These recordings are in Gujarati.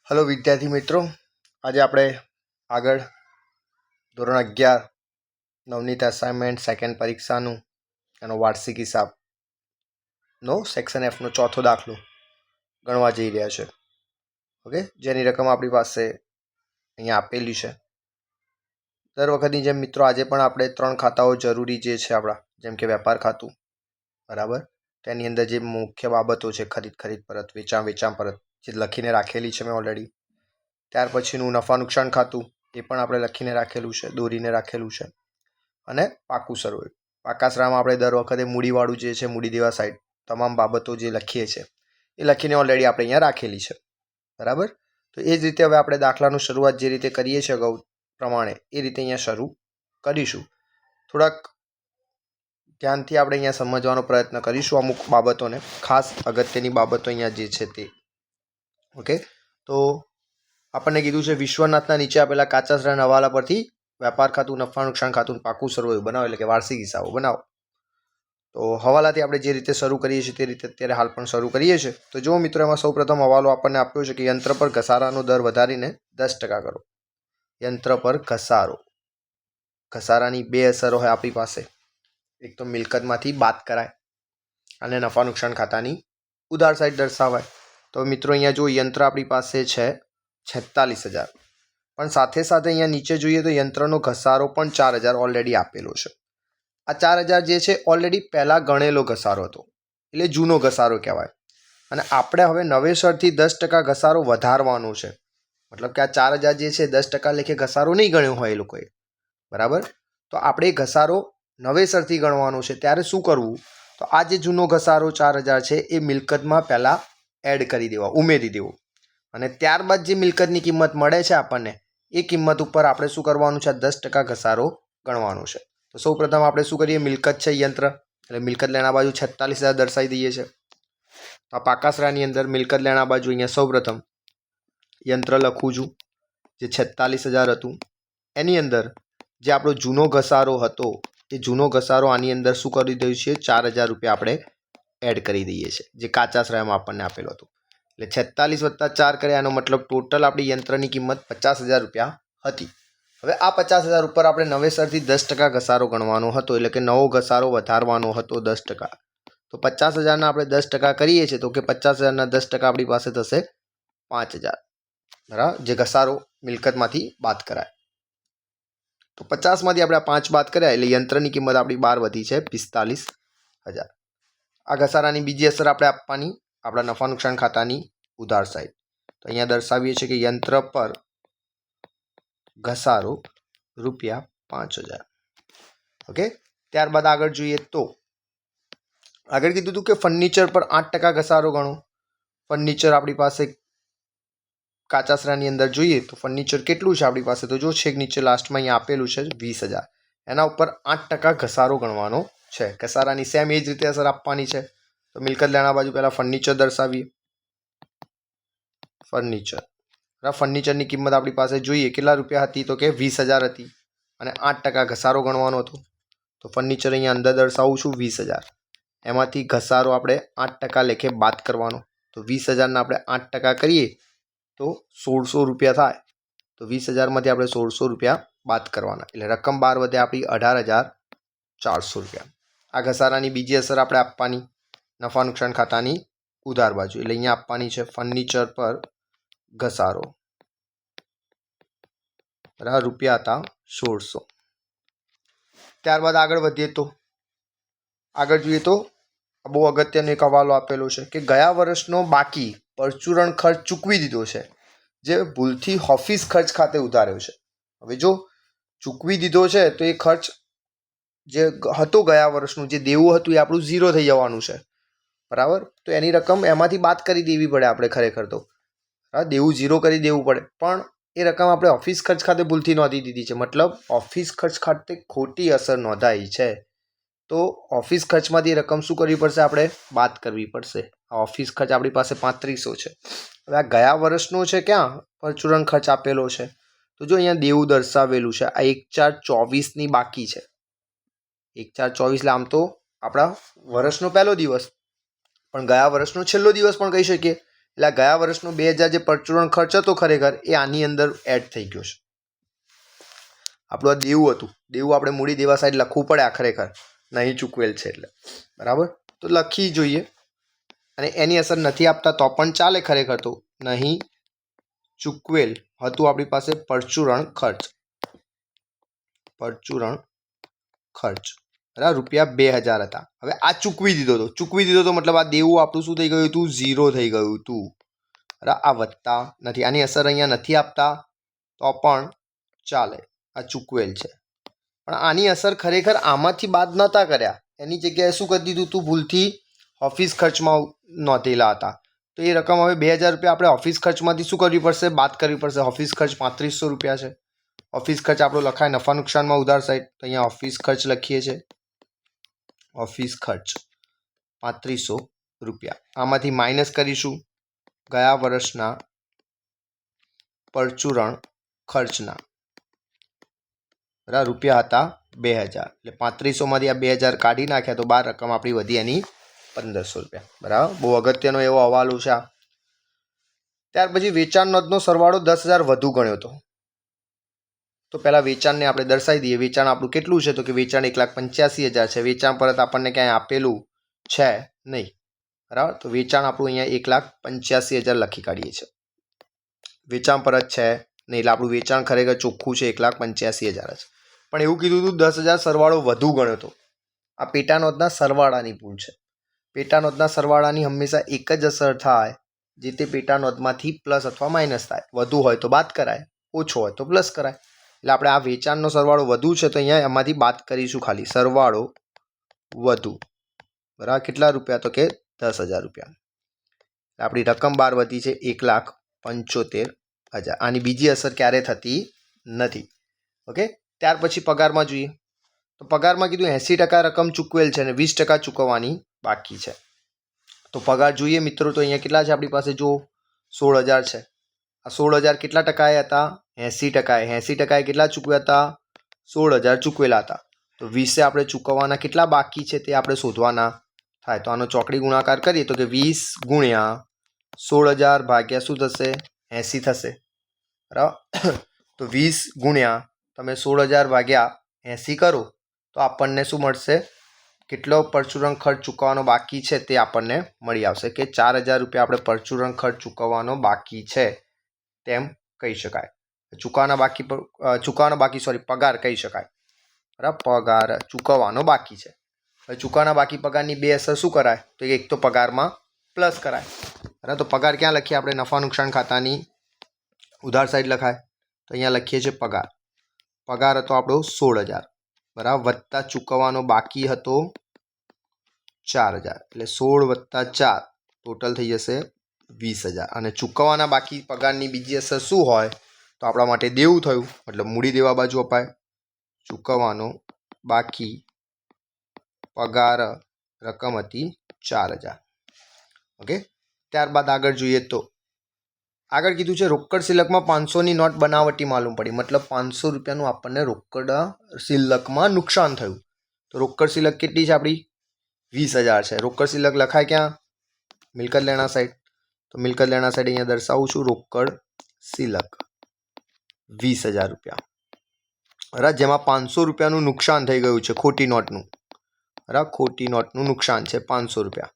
हेलो विद्यार्थी मित्रों, आज આપણે આગળ ધોરણ 11 નવનીત અસાઇનમેન્ટ સેકન્ડ પરીક્ષાનું એનો વાર્ષિક હિસાબનો સેક્શન એફનો ચોથો દાખલો ગણવા જઈ રહ્યા છે. ઓકે, જેની રકમ આપણી પાસે અહીંયા આપેલી છે. દર વખતની જેમ મિત્રો આજે પણ આપણે 3 ખાતાઓ જરૂરી જે છે આપણા, જેમ કે વેપાર ખાતું, બરાબર, તેની અંદર જે મુખ્ય બાબતો છે ખરીદ પરત, વેચાણ પરત, જે લખીને રાખેલી છે મેં ઓલરેડી. ત્યાર પછીનું નફા નુકસાન ખાતું, એ પણ આપણે લખીને રાખેલું છે, દોરીને રાખેલું છે. અને પાકું સરવૈયું. પાકા સરવાળામાં આપણે દર વખતે મૂડીવાળું જે છે, મૂડી દેવા સાઈડ તમામ બાબતો જે લખીએ છીએ એ લખીને ઓલરેડી આપણે અહીંયા રાખેલી છે, બરાબર. તો એ જ રીતે હવે આપણે દાખલાનું શરૂઆત જે રીતે કરીએ છીએ અગાઉ પ્રમાણે એ રીતે અહીંયા શરૂ કરીશું. થોડાક ધ્યાનથી આપણે અહીંયા સમજવાનો પ્રયત્ન કરીશું અમુક બાબતોને, ખાસ અગત્યની બાબતો અહીંયા જે છે તે. ઓકે, તો આપણને કીધું છે વિશ્વનાથના નીચે આપેલા કાચા સરાના હવાલા પરથી વેપાર ખાતું, નફા નુકસાન ખાતું, પાકું સરવૈયું બનાવો, એટલે કે વાર્ષિક હિસાબો બનાવો. તો હવાલાથી આપણે જે રીતે શરૂ કરીએ છીએ તે રીતે અત્યારે હાલ પણ શરૂ કરીએ છીએ. તો જો મિત્રો, એમાં સૌપ્રથમ હવાલો આપણને આપ્યો છે કે યંત્ર પર ઘસારાનો દર વધારીને 10% કરો. યંત્ર પર ઘસારાની બે અસરો હોય આપણી પાસે. એક તો મિલકતમાંથી બાદ કરાય અને નફા નુકસાન ખાતાની ઉધાર સાઈડ દર્શાવાય. તો મિત્રો અહીંયા જો યંત્ર આપણી પાસે છે 46,000, પણ સાથે સાથે અહીંયા નીચે જોઈએ તો યંત્રનો ઘસારો પણ 4,000 ઓલરેડી આપેલો છે. આ 4,000 જે છે ઓલરેડી પહેલાં ગણેલો ઘસારો હતો, એટલે જૂનો ઘસારો કહેવાય. અને આપણે હવે નવેસરથી 10% ઘસારો વધારવાનો છે. મતલબ કે આ 4,000 જે છે 10% લેખે ઘસારો નહીં ગણ્યો હોય એ લોકોએ, બરાબર. તો આપણે ઘસારો નવેસરથી ગણવાનો છે. ત્યારે શું કરવું? તો આ જે જૂનો ઘસારો 4,000 છે એ મિલકતમાં પહેલાં એડ કરી દેવા, ઉમેરી દેવો. અને ત્યારબાદ જે મિલકતની કિંમત મળે છે આપણને, એ કિંમત ઉપર આપણે શું કરવાનું છે? 10% ઘસારો ગણવાનો છે. તો સૌપ્રથમ આપણે શું કરીએ? મિલકત છે યંત્ર, એટલે મિલકત લેણા બાજુ 46,000 દર્શાવી દઈએ છીએ. તો આ પાકાસરાની અંદર મિલકત લેણા બાજુ અહીંયા સૌપ્રથમ યંત્ર લખું છું, જે 46,000 હતું. એની અંદર જે આપણો જૂનો ઘસારો હતો, એ જૂનો ઘસારો આની અંદર શું કરી દઈએ છીએ? 4,000 રૂપિયા આપણે એડ કરી દઈએ છીએ, જે કાચા શ્રેયમાં આપણને આપેલો હતો. એટલે 46 + 4 કર્યા, એનો મતલબ ટોટલ આપણી યંત્રની કિંમત 50,000 રૂપિયા હતી. હવે આ 50,000 ઉપર આપણે નવેસરથી 10% ઘસારો ગણવાનો હતો, એટલે કે નવો ઘસારો વધારવાનો હતો 10%. તો 50,000ના આપણે 10% કરીએ છીએ, તો કે 50,000ના 10% આપણી પાસે થશે 5,000, બરાબર, જે ઘસારો મિલકતમાંથી બાદ કરાય. તો 50માંથી આપણે 5 બાદ કર્યા, એટલે યંત્રની કિંમત આપણી 12 વધી છે 45,000. આ ઘસારાની બીજી અસર આપણે આપવાની આપણા નફા નુકસાન ખાતાની ઉધાર સાઈડ. તો અહીંયા દર્શાવીએ છીએ કે યંત્ર પર ઘસારો ₹5,000. ઓકે, ત્યારબાદ આગળ જોઈએ તો આગળ કીધું હતું કે ફર્નિચર પર 8% ઘસારો ગણો. ફર્નિચર આપણી પાસે કાચા શ્રેણી અંદર જોઈએ તો ફર્નિચર કેટલું છે આપણી પાસે? તો જો છેક નીચે લાસ્ટમાં અહીંયા આપેલું છે 20,000. એના ઉપર 8% ઘસારો ગણવાનો છે. ઘસારાની સેમ એ જ રીતે અસર આપવાની છે. તો મિલકત લેણા બાજુ પહેલાં ફર્નિચર દર્શાવીએ. ફર્નિચરની કિંમત આપણી પાસે જોઈએ કેટલા રૂપિયા હતી? તો કે 20,000 હતી, અને 8% ઘસારો ગણવાનો હતો. તો ફર્નિચર અહીંયા અંદર દર્શાવું છું 20,000. એમાંથી ઘસારો આપણે 8% લેખે બાદ કરવાનો. તો 20,000ના આપણે 8% કરીએ તો 1,600 રૂપિયા થાય. તો 20,000માંથી આપણે 1,600 રૂપિયા બાદ કરવાના, એટલે રકમ 12 વધે આપણી 18,400 રૂપિયા. આ ઘસારાની બીજી અસર આપણે આપવાની નફા નુકસાન ખાતાની ઉધાર બાજુ, એટલે અહીંયા આપવાની છે ફર્નિચર પર ઘસારો, બરાબર, રૂપિયા હતા 1,600. ત્યારબાદ આગળ વધીએ તો આગળ જોઈએ તો બહુ અગત્યનો એક હવાલો આપેલો છે કે ગયા વર્ષનો બાકી પરચુરણ ખર્ચ ચૂકવી દીધો છે, જે ભૂલથી ઓફિસ ખર્ચ ખાતે ઉતાર્યો છે. હવે જો ચૂકવી દીધો છે તો એ ખર્ચ જે હતો ગયા વર્ષનું, જે દેવું હતું, એ આપણું 0 થઈ જવાનું છે, બરાબર. તો એની રકમ એમાંથી બાદ કરી દેવી પડે આપણે ખરેખર તો. દેવું 0 કરી દેવું પડે, પણ એ રકમ આપણે ઓફિસ ખર્ચ ખાતે ભૂલથી નોંધી દીધી છે. મતલબ ઓફિસ ખર્ચ ખાતે ખોટી અસર નોંધાઈ છે, તો ઓફિસ ખર્ચમાંથી એ રકમ શું કરવી પડશે? આપણે બાદ કરવી પડશે. આ ઓફિસ ખર્ચ આપણી પાસે 3500 છે. હવે આ ગયા વર્ષનો છે, ક્યાં પરચુરણ ખર્ચ આપેલો છે? તો જો અહીંયા દેવું દર્શાવેલું છે, આ 1/4/24ની બાકી છે. 1/4/24 એટલે આમ તો આપણા વર્ષનો પહેલો દિવસ, પણ ગયા વર્ષનો છેલ્લો દિવસ પણ કહી શકીએ, એટલે ગયા વર્ષનો 2000 જે પરચુરણ ખર્ચ હતો ખરેખર એ આની અંદર એડ થઈ ગયો છે. આપણું આ દેવું હતું, દેવું આપણે મૂડી દેવા સાઈડ લખવું પડે આ ખરેખર નહીં ચૂકવેલ છે એટલે, બરાબર. તો લખી જોઈએ અને એની અસર નથી આપતા તો પણ ચાલે ખરેખર. તો નહીં ચૂકવેલ હતું આપણી પાસે પરચુરણ ખર્ચ, પરચુરણ ખર્ચ બરાબર રૂપિયા 2000 હતા. હવે આ ચૂકવી દીધો તો, ચૂકવી દીધો તો મતલબ આ દેવું આપણું શું થઈ ગયું હતું? 0 થઈ ગયું હતું. બરાબર, આ વધતા નથી, આની અસર અહીંયા નથી આપતા તો પણ ચાલે, આ ચૂકવેલ છે. પણ આની અસર ખરેખર આમાંથી બાદ નહોતા કર્યા, એની જગ્યાએ શું કરી દીધું હતું? ભૂલથી ઓફિસ ખર્ચમાં નોંધેલા હતા. તો એ રકમ હવે 2000 રૂપિયા આપણે ઓફિસ ખર્ચમાંથી શું કરવી પડશે? બાદ કરવી પડશે. ઓફિસ ખર્ચ 3500 રૂપિયા છે. ઓફિસ ખર્ચ આપણો લખાય નફા નુકસાનમાં ઉધાર સાઈડ, તો અહીંયા ઓફિસ ખર્ચ લખીએ છીએ. ઓફિસ ખર્ચ 3500 રૂપિયા. આમાંથી માઇનસ કરીશું ગયા વર્ષના પરચુરણ ખર્ચના, બરાબર રૂપિયા હતા 2000, એટલે 3500માંથી આ 2000 કાઢી નાખ્યા તો બાર રકમ આપણી વધી એની 1500 રૂપિયા. બરાબર, બહુ અગત્યનો એવો હવાલો છે. ત્યાર પછી વેચાણ નોંધનો સરવાળો 10000 વધુ ગણ્યો હતો. તો પહેલાં વેચાણને આપણે દર્શાવી દઈએ. વેચાણ આપણું કેટલું છે? તો કે વેચાણ 1,85,000 છે. વેચાણ પરત આપણને ક્યાંય આપેલું છે નહીં, બરાબર. તો વેચાણ આપણું અહીંયા 1,85,000 લખી કાઢીએ છીએ. વેચાણ પરત છે નહીં એટલે આપણું વેચાણ ખરેખર ચોખ્ખું છે 1,85,000 જ. પણ એવું કીધું હતું 10000 સરવાળો વધુ ગણ્યો હતો. આ પેટા નોંધના સરવાળાની ભૂલ છે. પેટા નોંધના સરવાળાની હંમેશા એક જ અસર થાય, જે તે પેટા નોંધમાંથી પ્લસ અથવા માઇનસ થાય. વધુ હોય તો બાદ કરાય, ઓછો હોય તો પ્લસ કરાય. એટલે આપણે આ વેચાણનો સરવાળો વધુ છે તો અહીંયા એમાંથી બાદ કરીશું ખાલી સરવાળો વધુ, બરાબર. કેટલા રૂપિયા? તો કે 10000 રૂપિયા. આપણી રકમ બાર વધી છે 1,75,000. આની બીજી અસર ક્યારે થતી નથી. ઓકે. ત્યાર પછી પગારમાં જોઈએ તો પગારમાં કીધું 80% રકમ ચૂકવેલ છે અને 20% ચૂકવવાની બાકી છે. તો પગાર જોઈએ મિત્રો તો અહીંયા કેટલા છે આપણી પાસે? જો 16000 છે. આ 16000 કેટલા ટકાએ હતા? 80%. 80% કેટલા ચૂકવ્યા હતા? 16000 ચૂકવેલા હતા. તો 20 આપણે ચૂકવવાના કેટલા બાકી છે તે આપણે શોધવાના થાય. તો આનો ચોકડી ગુણાકાર કરીએ તો કે 20 ગુણ્યા 16000 ભાગ્યા શું થશે? 80 થશે, બરાબર. તો 20 ગુણ્યા તમે 16000 ભાગ્યા 80 કરો તો આપણને શું મળશે? કેટલો પરચુરણ ખર્ચ ચૂકવવાનો બાકી છે તે આપણને મળી આવશે કે 4000 રૂપિયા આપણે પરચુરણ ખર્ચ ચૂકવવાનો બાકી છે તેમ કહી શકાય. ચૂકવવાનો બાકી પગાર કહી શકાય, બરાબર. પગાર ચૂકવવાનો બાકી છે. હવે ચૂકવવાના બાકી પગારની બે અસર શું કરાય? તો એક તો પગારમાં પ્લસ કરાય, બરાબર. તો પગાર ક્યાં લખીએ આપણે? નફા નુકસાન ખાતાની ઉધાર સાઈડ લખાય. તો અહીંયા લખીએ છીએ પગાર. પગાર હતો આપણો 16000, બરાબર. વત્તા ચૂકવવાનો બાકી હતો 4000, એટલે 16 વત્તા 4 ટોટલ થઈ જશે 20000. અને ચૂકવવાના બાકી પગારની બીજી અસર શું હોય? તો આપણા માટે દેવું થયું, મતલબ મૂડી દેવા બાજુ અપાય. ચૂકવવાનો બાકી પગાર રકમ હતી 4000. ઓકે. ત્યારબાદ આગળ જોઈએ તો આગળ કીધું છે રોકડ સિલકમાં 500ની નોટ બનાવટી માલુમ પડી. મતલબ 500 રૂપિયાનું આપણને રોકડ સિલકમાં નુકસાન થયું. તો રોકડ સિલક કેટલી છે આપણી? 20000 છે. રોકડ સિલક લખાય ક્યાં? મિલકત લેણા સાઈડ. તો મિલકત લેણા સાઈડ અહીંયા દર્શાવું છું. રોકડ સિલક 20000 રૂપિયા, બરાબર. જેમાં 500 રૂપિયાનું નુકસાન થઈ ગયું છે ખોટી નોટનું, બરાબર. ખોટી નોટનું નુકસાન છે 500 રૂપિયા.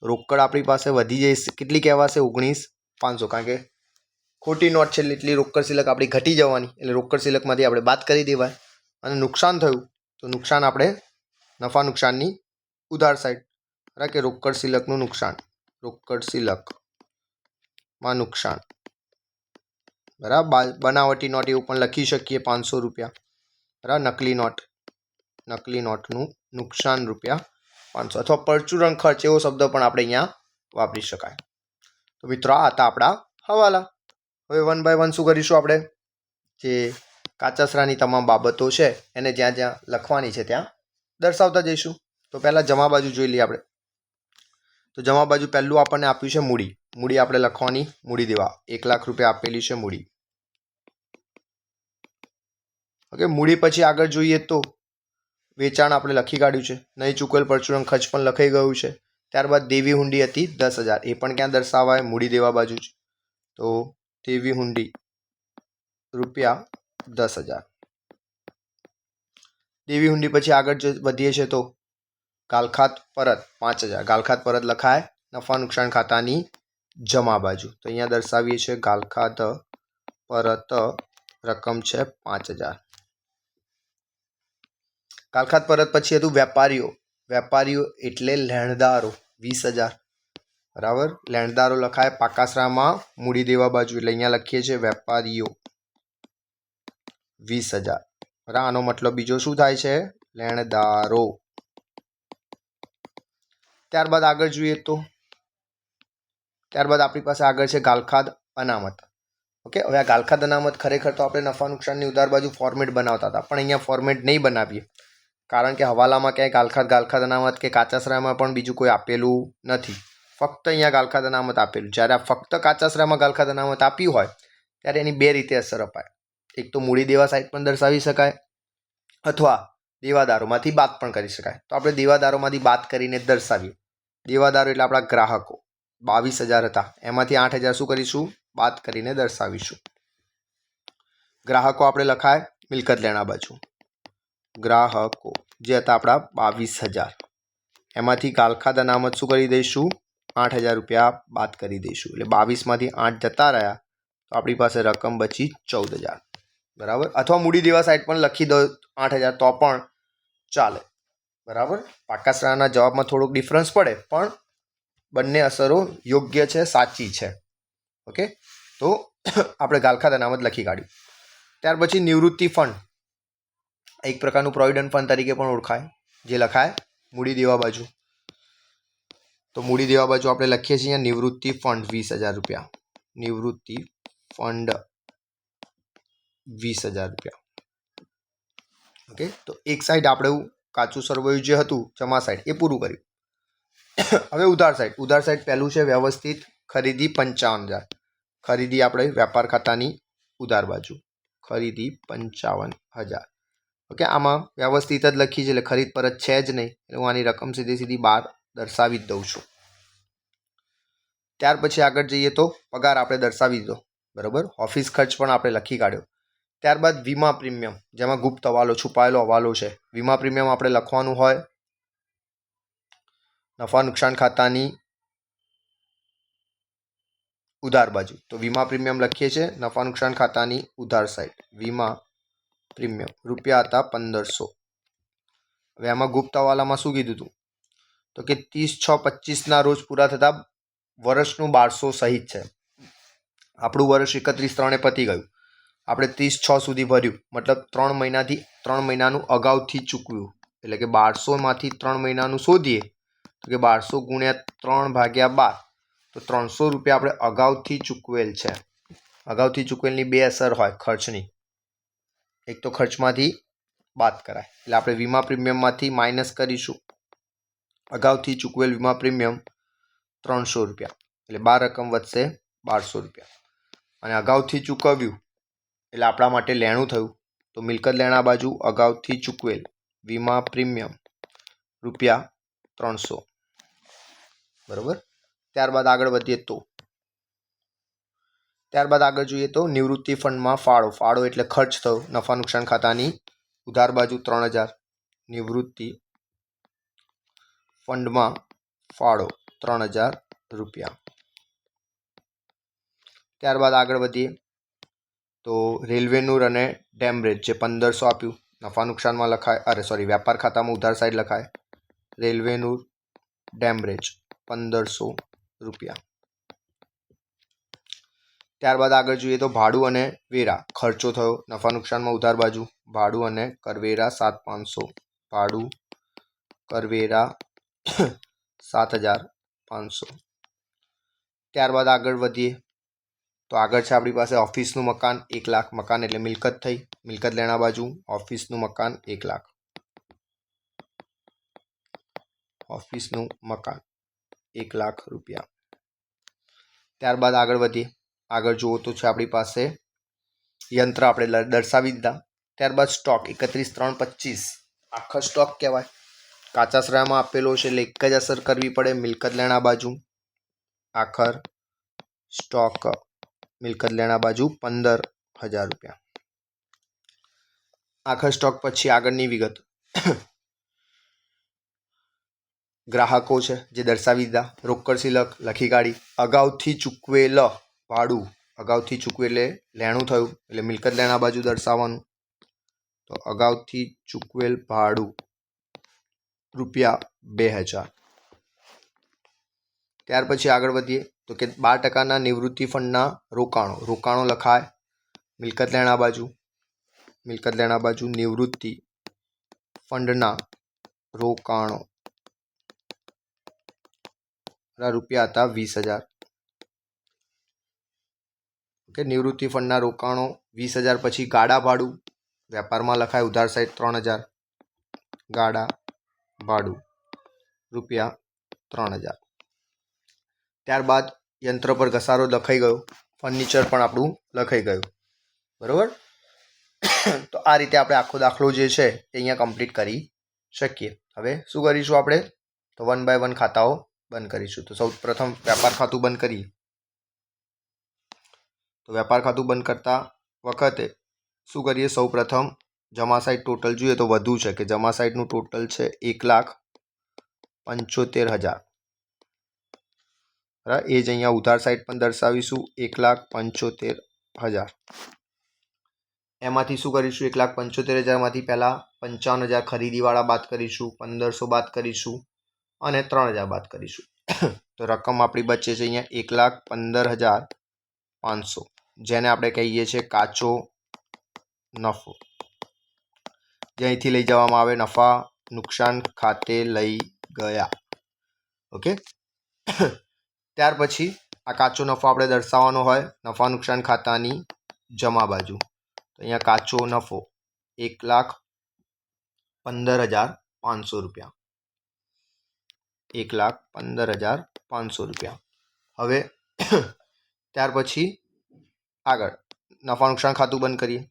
રોકડ આપણી પાસે વધી જાય કેટલી કહેવાશે? 19500. કારણ કે ખોટી નોટ છે એટલી રોકડ સિલક આપણી ઘટી જવાની, એટલે રોકડ સિલકમાંથી આપણે બાદ કરી દેવાય. અને નુકસાન થયું તો નુકસાન આપણે નફા નુકસાનની ઉધાર સાઈડ, બરાબર. કે રોકડ સિલકનું નુકસાન, રોકડ સિલકમાં નુકસાન, બરાબર. બનાવટી નોટ એવું પણ લખી શકીએ 500 રૂપિયા, બરાબર. નકલી નોટનું નુકસાન રૂપિયા 500, અથવા પરચુરણ ખર્ચ એવો શબ્દ પણ આપણે અહીંયા વાપરી શકાય. તો મિત્રો આ હતા આપણા હવાલા. હવે 1 બાય 1 શું કરીશું આપણે? જે કાચાસરાની તમામ બાબતો છે એને જ્યાં જ્યાં લખવાની છે ત્યાં દર્શાવતા જઈશું. તો પહેલાં જમા બાજુ જોઈ લઈએ આપણે. તો જમા બાજુ પહેલું આપણને આપ્યું છે મૂડી. મૂડી આપણે લખવાની, મૂડી દેવા 1 લાખ રૂપિયા આપેલી છે મૂડી. ઓકે. મૂડી પછી આગળ જોઈએ તો વેચાણ આપણે લખી કાઢ્યું છે. નહીં ચૂકવેલ પરચુરણ ખર્ચ પણ લખાઈ ગયું છે. ત્યારબાદ દેવી હુંડી હતી 10,000, એ પણ ક્યાં દર્શાવાય? મૂડી દેવા બાજુ જ. તો દેવી હુંડી રૂપિયા 10,000. દેવી હુંડી પછી આગળ વધીએ છીએ તો ગાલખાત પરત 5,000. ગાલખાત પરત લખાય નફા નુકસાન ખાતાની જમા બાજુ. તો અહીંયા દર્શાવીએ છીએ ગાલખાત પરત રકમ છે 5,000. ગાલખાત પરત પછી હતું વેપારીઓ. વેપારીઓ એટલે લેણદારો 20,000. બરાબર, લેણદારો લખાય પાકાશ્રામાં મૂડી દેવા બાજુ, એટલે અહીંયા લખીએ છીએ વેપારીઓ 20,000. બરાબર, આનો મતલબ બીજો શું થાય છે? લેણદારો. ત્યારબાદ આગળ જોઈએ તો ત્યારબાદ આપણી પાસે આગળ છે ગાલખાત અનામત. ઓકે, હવે આ ગાલખાત અનામત ખરેખર તો આપણે નફા નુકસાનની ઉધાર બાજુ ફોર્મેટ બનાવતા હતા, પણ અહીંયા ફોર્મેટ નહીં બનાવીએ, કારણ કે હવાલામાં ક્યાંય ગાલખાત અનામત કે કાચાશ્રયમાં પણ બીજું કોઈ આપેલું નથી. ફક્ત અહીંયા ગાલખાત અનામત આપેલું. જ્યારે આ ફક્ત કાચાશ્રયમાં ગાલખાત અનામત આપ્યું હોય ત્યારે એની બે રીતે અસર અપાય. એક તો મૂડી દેવા સાઈડ પણ દર્શાવી શકાય, અથવા દેવાદારોમાંથી બાદ પણ કરી શકાય. તો આપણે દેવાદારોમાંથી બાદ કરીને દર્શાવીએ. દેવાદારો એટલે આપણા ગ્રાહકો 22,000 હતા, એમાંથી 8,000 શું કરીશું? બાદ કરીને દર્શાવીશું. ગ્રાહકો આપણે લખાય મિલકત લેણા બાજુ. ગ્રાહકો જે હતા આપણા 22,000, એમાંથી ગાલખાત અનામત શું કરી દઈશું? 8,000 રૂપિયા બાદ કરી દઈશું. એટલે 22માંથી 8 જતા રહ્યા તો આપણી પાસે રકમ બચી 14,000. બરાબર, અથવા મૂડી દેવા સાઈડ પણ લખી દો 8,000 તો પણ ચાલે. બરાબર, પાકાશ્રાયના જવાબમાં થોડોક ડિફરન્સ પડે, પણ બંને અસરો યોગ્ય છે, સાચી છે. ઓકે, તો આપણે ગાલખાત અનામત લખી કાઢ્યું. ત્યાર પછી નિવૃત્તિ ફંડ, એક પ્રકારનું પ્રોવિડન્ટ ફંડ તરીકે પણ ઓળખાય, જે લખાય મૂડી દેવા બાજુ. તો મૂડી દેવા બાજુ આપણે લખીએ છીએ નિવૃત્તિ ફંડ 20,000 રૂપિયા. નિવૃત્તિ ફંડ 20,000 રૂપિયા. ઓકે, તો એક સાઈડ આપણે કાચું સરવૈયું જે હતું જમા સાઈડ એ પૂરું કર્યું. હવે ઉધાર સાઈડ. ઉધાર સાઈડ પહેલું છે વ્યવસ્થિત ખરીદી 55,000. ખરીદી આપણે વેપાર ખાતાની ઉધાર બાજુ. ખરીદી 55,000. ઓકે, આમાં વ્યવસ્થિત જ લખી છે, એટલે ખરીદ પરત છે જ નહીં, એટલે હું આની રકમ સીધી બહાર દર્શાવી જ દઉં છું. ત્યાર પછી આગળ જઈએ તો પગાર આપણે દર્શાવી દીધો. બરાબર, ઓફિસ ખર્ચ પણ આપણે લખી કાઢ્યો. ત્યારબાદ વીમા પ્રીમિયમ, જેમાં ગુપ્ત હવાલો, છુપાયેલો હવાલો છે. વીમા પ્રીમિયમ આપણે લખવાનું હોય નફા નુકસાન ખાતાની ઉધાર બાજુ. તો વીમા પ્રીમિયમ લખીએ છીએ નફા નુકસાન ખાતાની ઉધાર સાઈડ. વીમા પ્રીમિયમ રૂપિયા હતા 1,500. હવે આમાં ગુપ્ત હવાલામાં શું કીધું હતું? તો કે 30/6/25 રોજ પૂરા થતા વર્ષનું 1200 સહિત છે. આપણું વર્ષ 31/3 પતી ગયું, આપણે 30/6 સુધી ભર્યું, મતલબ 3 મહિનાથી 3 મહિનાનું અગાઉથી ચૂકવ્યું. એટલે કે 1200માંથી 3 મહિનાનું શોધીએ તો કે 1200 ગુણ્યા 3/12, તો 300 રૂપિયા આપણે અગાઉથી ચૂકવેલ છે. અગાઉથી ચૂકવેલની બે અસર હોય ખર્ચની. એક તો ખર્ચમાંથી બાદ કરાય, એટલે આપણે વીમા પ્રીમિયમમાંથી માઇનસ કરીશું. અગાઉથી ચૂકવેલ વીમા પ્રીમિયમ 300 રૂપિયા, એટલે 12 રકમ વધશે 1200 રૂપિયા. અને અગાઉથી ચૂકવ્યું એટલે આપણા માટે લેણું થયું. તો મિલકત લેણા બાજુ અગાઉથી ચૂકવેલ વીમા પ્રીમિયમ રૂપિયા 300. બરાબર, ત્યારબાદ આગળ વધીએ તો જોઈએ તો નિવૃત્તિ ફંડમાં ફાળો. ફાળો એટલે ખર્ચ થયો નફા નુકસાન ખાતાની ઉધાર બાજુ 3,000. નિવૃત્તિ ફંડમાં ફાળો 3,000 રૂપિયા. ત્યારબાદ આગળ વધીએ તો રેલવેનું અને ડેમરેજ જે 1,500 આપ્યું નફા નુકસાનમાં લખાય, વેપાર ખાતામાં ઉધાર સાઈડ લખાય. રેલવેનું ડેમરેજ 1,500 રૂપિયા. ત્યારબાદ આગળ જોઈએ તો ભાડું અને વેરા ખર્ચો થયો નફા નુકસાનમાં ઉધાર બાજુ. ભાડું અને કરવેરા 7,500. ભાડું કરવેરા 7,500. ત્યારબાદ આગળ વધીએ તો આગળ છે આપણી પાસે ઓફિસનું મકાન 1 લાખ. મકાન એટલે મિલકત થઈ, મિલકત લેણા બાજુ. ઓફિસનું મકાન 1 લાખ. ઓફિસનું મકાન 1 લાખ રૂપિયા. ત્યારબાદ આગળ વધીએ. આગળ જુઓ તો છે આપણી પાસે યંત્ર આપણે દર્શાવી દીધા. ત્યારબાદ સ્ટોક 31/3/25 આખો સ્ટોક કહેવાય. કાચા શ્રેયામાં આપેલો છે એટલે એક જ અસર કરવી પડે, મિલકત લેણા બાજુ આખર સ્ટોક મિલકત લેણા બાજુ 15,000 રૂપિયા. આખર સ્ટોક પછી આગળની વિગત ગ્રાહકો છે જે દર્શાવી દીધા, રોકડ સિલક લખી કાઢી, અગાઉથી ચૂકવેલ ભાડું, અગાઉથી ચૂકવેલ લેણું થયું એટલે મિલકત લેણા બાજુ દર્શાવવાનું. તો અગાઉથી ચૂકવેલ ભાડું ₹2,000. ત્યાર પછી આગળ વધીએ તો કે 12% નિવૃત્તિ ફંડના રોકાણો લખાય મિલકત લેણા બાજુ. મિલકત લેણા બાજુ નિવૃત્તિ ફંડના રોકાણો રૂપિયા હતા 20,000. ઓકે, નિવૃત્તિ ફંડના રોકાણો 20,000. પછી ગાડા ભાડું વેપારમાં લખાય ઉધાર સાઈડ 3,000. ગાડા ભાડું ₹3,000. ત્યારબાદ યંત્ર પર ઘસારો લખાઈ ગયો, ફર્નિચર પણ આપણું લખાઈ ગયું. બરાબર. તો આ રીતે આપણે આખો દાખલો જે છે એ અહીંયા કમ્પ્લીટ કરી શકીએ. હવે શું કરીશું આપણે? તો 1 બાય 1 ખાતાઓ બંધ કરીશું. તો સૌ પ્રથમ વેપાર ખાતું બંધ કરીએ. તો વેપાર ખાતું બંધ કરતા વખતે શું કરીએ? સૌ પ્રથમ જમા સાઈડ ટોટલ જોઈએ તો વધુ છે કે જમા સાઈડનું ટોટલ છે 1,75,000. બરાબર. એ જ અહીંયા ઉધાર સાઈડ પણ દર્શાવીશું 1,75,000. એમાંથી શું કરીશું? 1,75,000માંથી પહેલાં 55,000 ખરીદીવાળા બાદ કરીશું, 1,500 બાદ કરીશું અને 3,000 બાદ કરીશું. તો રકમ આપણી બચે છે અહીંયા 1,15,500, જેને આપણે કહીએ છીએ કાચો નફો. જે અહીંથી લઈ જવામાં આવે નફા નુકસાન ખાતે લઈ ગયા. ઓકે. ત્યાર પછી આ કાચો નફો આપણે દર્શાવવાનો હોય નફા નુકસાન ખાતાની જમા બાજુ. તો અહીંયા કાચો નફો 1,15,500 રૂપિયા. 1,15,500 રૂપિયા. હવે ત્યાર પછી આગળ નફા નુકસાન ખાતું બંધ કરીએ.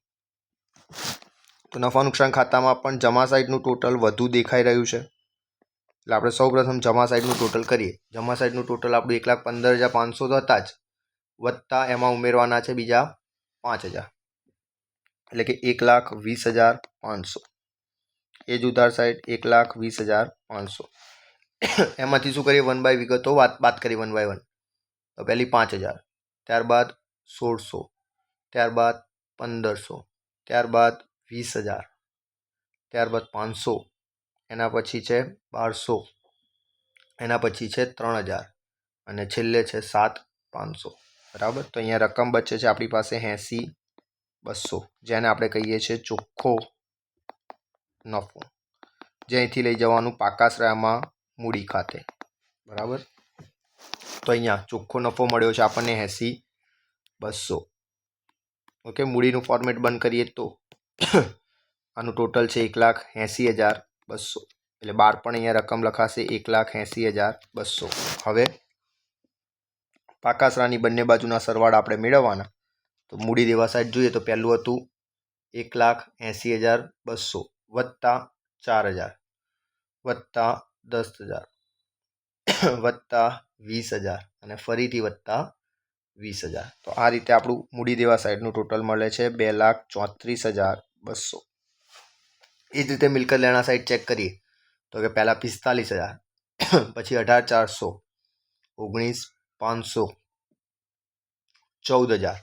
તો નફા નુકસાન ખાતામાં પણ જમા સાઈડનું ટોટલ વધુ દેખાઈ રહ્યું છે એટલે આપણે સૌ પ્રથમ જમા સાઈડનું ટોટલ કરીએ. જમા સાઈડનું ટોટલ આપણું 1,15,500 તો હતા જ, વત્તા એમાં ઉમેરવાના છે બીજા 5,000 એટલે કે 1,20,500. એ જ ઉધાર સાઈડ 1,20,500. એમાંથી શું કરીએ? 1 બાય વિગતો વાત કરીએ 1 બાય 1. તો પહેલી 5,000, ત્યારબાદ 1,600, ત્યારબાદ 1,500, ત્યારબાદ 20,000, ત્યારબાદ 500, એના પછી છે 1,200, એના પછી છે 3,000 અને છેલ્લે છે 7,500. બરાબર. તો અહીંયા રકમ બચે છે આપણી પાસે 80,200, જેને આપણે કહીએ છીએ ચોખ્ખો નફો, જે અહીંથી લઈ જવાનું પાકા શ્રેયામાં મૂડી ખાતે. બરાબર. તો અહીંયા ચોખ્ખો નફો મળ્યો છે આપણને 80,200. ઓકે. મૂડીનું ફોર્મેટ બંધ કરીએ તો આનું ટોટલ છે 1,80,200 એટલે 12 પણ અહીંયા રકમ લખાશે 1,80,200. હવે પાકા શ્રેયાની બંને બાજુના સરવાળા આપણે મેળવવાના. તો મૂડી દેવા સાઈડ જોઈએ તો પહેલું હતું 1,80,200 વત્તા 4,000 વત્તા 10,000 વત્તા 20,000 અને ફરીથી વત્તા 20,000. તો આ રીતે આપણું મૂડી દેવા સાઈડનું ટોટલ મળે છે 2,34,200. એ જ રીતે મિલકત લેણા સાઈડ ચેક કરીએ તો કે પહેલાં 45,000, પછી 18,400, 19,500, 14,000,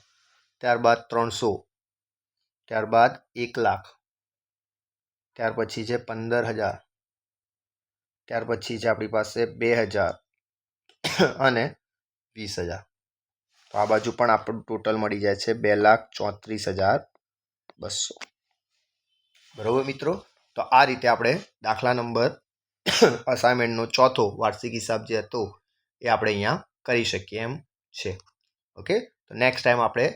ત્યારબાદ 300, ત્યારબાદ 1,00,000, ત્યાર પછી છે 15,000, ત્યાર પછી છે આપણી પાસે 2,000 અને 20,000. તો આ બાજુ પણ આપણું ટોટલ મળી જાય છે 2,34,200. બરાબર મિત્રો. તો આ રીતે આપણે દાખલા નંબર અસાઇનમેન્ટનો ચોથો વાર્ષિક હિસાબ જે હતો એ આપણે અહીંયા કરી શકીએ એમ છે. ઓકે. તો નેક્સ્ટ ટાઈમ આપણે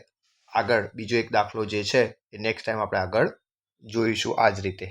આગળ બીજો એક દાખલો જે છે એ નેક્સ્ટ ટાઈમ આપણે આગળ જોઈશું આ જ રીતે.